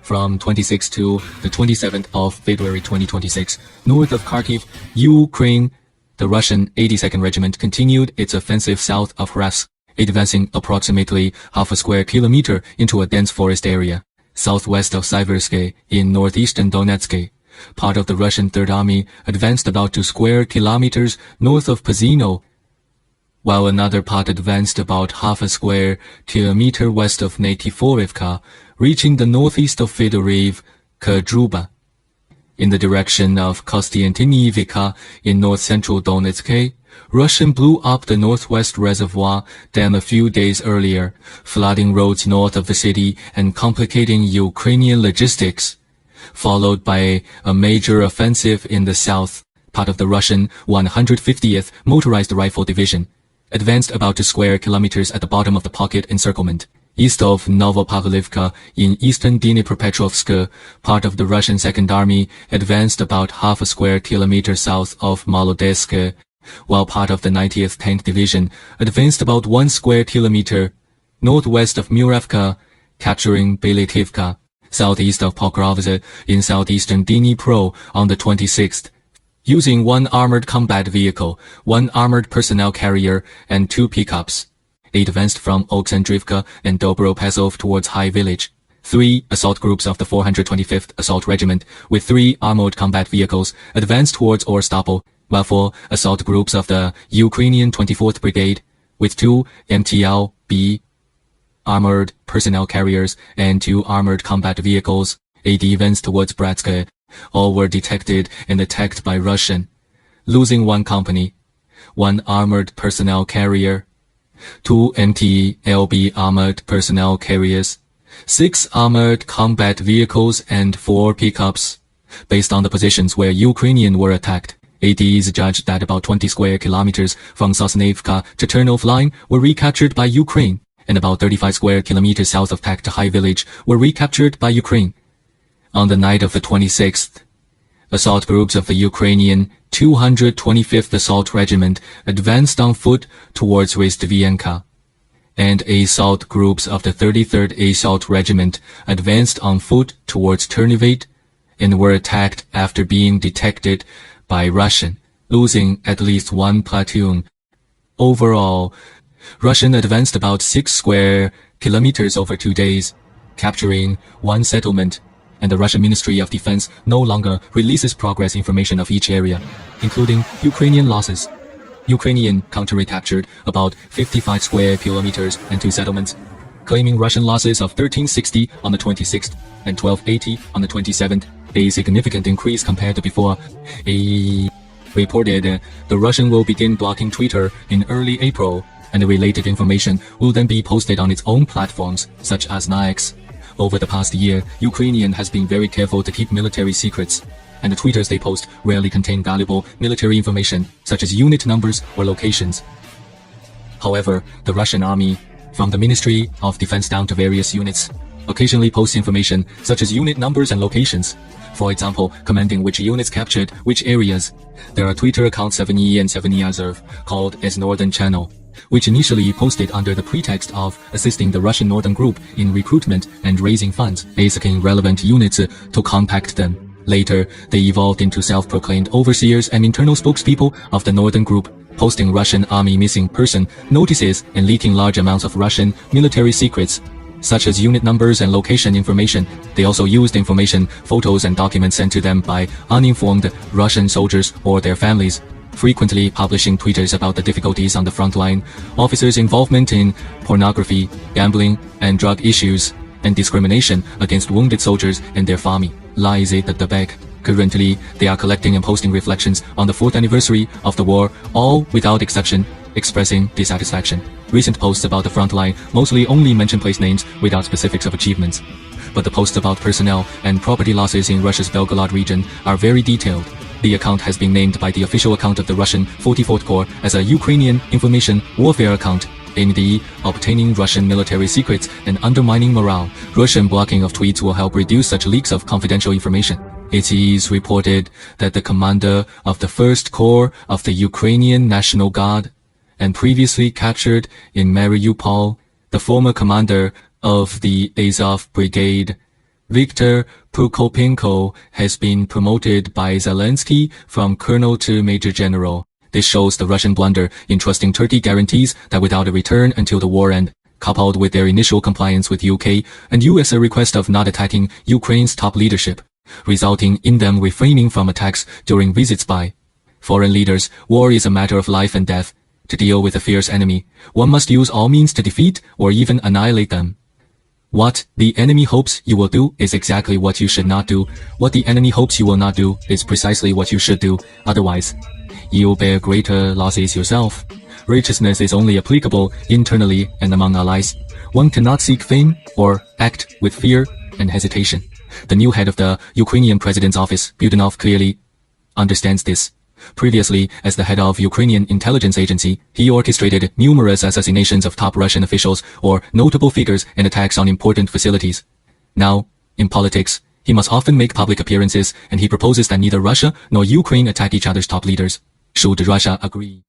from 26th to the 27th of February 2026. North of Kharkiv, Ukraine, the Russian 82nd Regiment continued its offensive south of Kharkiv, advancing approximately half a square kilometer into a dense forest area. Southwest of Siversky in northeastern Donetsk, part of the Russian Third Army advanced about 2 square kilometers north of Pazino, while another part advanced about half a square kilometer west of Nikiforivka, reaching the northeast of Fedorivka-Druba. In the direction of Kostiantynivka in north-central Donetsk, Russian blew up the northwest reservoir than a few days earlier, flooding roads north of the city and complicating Ukrainian logistics. Followed by a major offensive in the south, part of the Russian 150th Motorized Rifle Division, advanced about 2 square kilometers at the bottom of the pocket encirclement. East of Novopavlivka in eastern Dnipropetrovsk, part of the Russian Second Army advanced about half a square kilometer south of Molodetsk, while part of the 90th Tank Division advanced about 1 square kilometer northwest of Muravka, capturing Biliakivka. Southeast of Pokrovsk in southeastern Dinepro on the 26th, using 1 armored combat vehicle, 1 armored personnel carrier, and 2 pickups. They advanced from Oleksandrivka and Dobropasov towards High Village. 3 assault groups of the 425th Assault Regiment with 3 armored combat vehicles advanced towards Orstopol, while 4 assault groups of the Ukrainian 24th Brigade with 2 MTL-B armored personnel carriers and 2 armored combat vehicles advanced towards Bratsk. All were detected and attacked by Russian, losing 1 company, 1 armored personnel carrier, 2 MTL-B armored personnel carriers, 6 armored combat vehicles, and 4 pickups. Based on the positions where Ukrainian were attacked, ADs judged that about 20 square kilometers from Sosnivka to Ternov line were recaptured by Ukraine, and about 35 square kilometers south of Takht High Village were recaptured by Ukraine. On the night of the 26th, assault groups of the Ukrainian 225th Assault Regiment advanced on foot towards Rystvienka, and assault groups of the 33rd Assault Regiment advanced on foot towards Ternivate and were attacked after being detected by Russian, losing at least 1 platoon. Overall, Russian advanced about 6 square kilometers over 2 days, capturing 1 settlement, and the Russian Ministry of Defense no longer releases progress information of each area, including Ukrainian losses. Ukrainian counter-recaptured about 55 square kilometers and 2 settlements, claiming Russian losses of 1360 on the 26th and 1280 on the 27th, a significant increase compared to before. Reported the Russian will begin blocking Twitter in early April, and the related information will then be posted on its own platforms, such as X. Over the past year, Ukrainian has been very careful to keep military secrets, and the tweeters they post rarely contain valuable military information, such as unit numbers or locations. However, the Russian army, from the Ministry of Defense down to various units, occasionally posts information such as unit numbers and locations. For example, commanding which units captured which areas. There are Twitter accounts 7E and 7E Azov, called as Northern Channel, which initially posted under the pretext of assisting the Russian Northern Group in recruitment and raising funds, basically relevant units to compact them. Later, they evolved into self-proclaimed overseers and internal spokespeople of the Northern Group, posting Russian army missing person notices and leaking large amounts of Russian military secrets, such as unit numbers and location information. They also used information, photos and documents sent to them by uninformed Russian soldiers or their families, frequently publishing tweets about the difficulties on the front line, officers' involvement in pornography, gambling, and drug issues, and discrimination against wounded soldiers and their family. Lies at the back. Currently, they are collecting and posting reflections on the 4th anniversary of the war, all without exception, expressing dissatisfaction. Recent posts about the front line mostly only mention place names without specifics of achievements. But the posts about personnel and property losses in Russia's Belgorod region are very detailed. The account has been named by the official account of the Russian 44th Corps as a Ukrainian information warfare account, aimed at obtaining Russian military secrets and undermining morale. Russian blocking of tweets will help reduce such leaks of confidential information. It is reported that the commander of the 1st Corps of the Ukrainian National Guard, and previously captured in Mariupol, the former commander of the Azov Brigade, Viktor Prokopenko has been promoted by Zelensky from colonel to major general. This shows the Russian blunder in trusting Turkey guarantees that without a return until the war end, coupled with their initial compliance with UK and US request of not attacking Ukraine's top leadership, resulting in them refraining from attacks during visits by foreign leaders. War is a matter of life and death. To deal with a fierce enemy, one must use all means to defeat or even annihilate them. What the enemy hopes you will do is exactly what you should not do. What the enemy hopes you will not do is precisely what you should do. Otherwise, you'll bear greater losses yourself. Righteousness is only applicable internally and among allies. One cannot seek fame or act with fear and hesitation. The new head of the Ukrainian president's office, Budanov, clearly understands this. Previously, as the head of Ukrainian intelligence agency, he orchestrated numerous assassinations of top Russian officials or notable figures and attacks on important facilities. Now, in politics, he must often make public appearances, and he proposes that neither Russia nor Ukraine attack each other's top leaders. Should Russia agree?